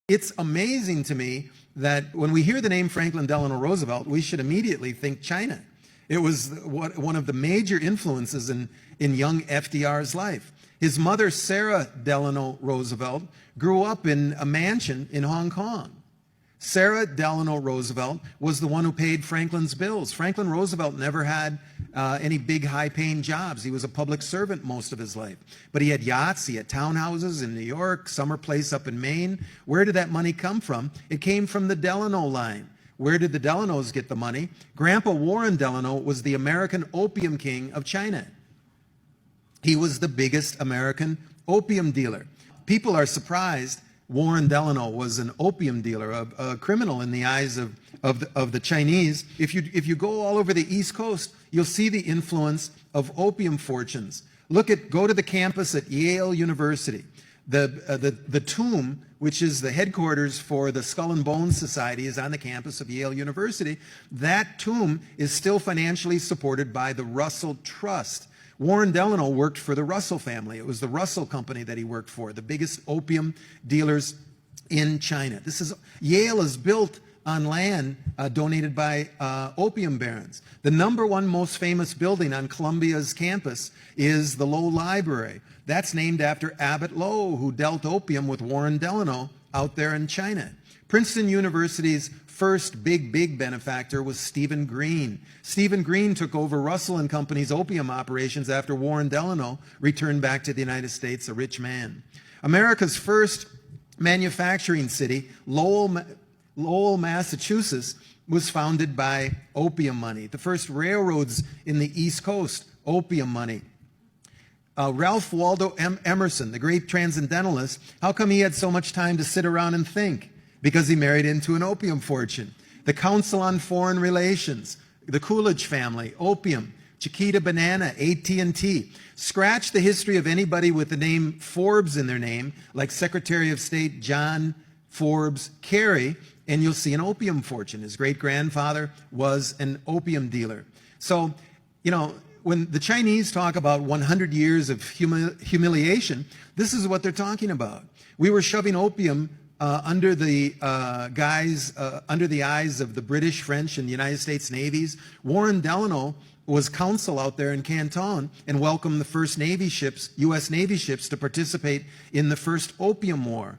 It's amazing to me that when we hear the name Franklin Delano Roosevelt, we should immediately think China. It was one of the major influences in young FDR's life. His mother, Sarah Delano Roosevelt, grew up in a mansion in Hong Kong. Sarah Delano Roosevelt was the one who paid Franklin's bills. Franklin Roosevelt never had any big high-paying jobs. He was a public servant most of his life. But he had yachts, he had townhouses in New York, summer place up in Maine. Where did that money come from? It came from the Delano line. Where did the Delanos get the money? Grandpa Warren Delano was the American opium king of China. He was the biggest American opium dealer. People are surprised Warren Delano was an opium dealer, a criminal in the eyes of the Chinese. If you go all over the East Coast, you'll see the influence of opium fortunes. Go to the campus at Yale University. The tomb, which is the headquarters for the Skull and Bones Society, is on the campus of Yale University. That tomb is still financially supported by the Russell Trust. Warren Delano worked for the Russell family. It was the Russell Company that he worked for, the biggest opium dealers in China. Yale is built on land donated by opium barons. The #1 most famous building on Columbia's campus is the Low Library. That's named after Abbott Lowe, who dealt opium with Warren Delano out there in China. Princeton University's first big benefactor was Stephen Green. Stephen Green took over Russell and Company's opium operations after Warren Delano returned back to the United States a rich man. America's first manufacturing city, Lowell, Massachusetts, was founded by opium money. The first railroads in the East Coast, opium money. Ralph Waldo Emerson, the great transcendentalist, how come he had so much time to sit around and think? Because he married into an opium fortune. The Council on Foreign Relations, the Coolidge family, opium, Chiquita Banana, AT&T. Scratch the history of anybody with the name Forbes in their name, like Secretary of State John Forbes Carey, and you'll see an opium fortune. His great-grandfather was an opium dealer. So, when the Chinese talk about 100 years of humiliation, this is what they're talking about. We were shoving opium under the eyes of the British, French, and the United States navies. Warren Delano was consul out there in Canton and welcomed the first Navy ships, U.S. Navy ships, to participate in the first Opium War.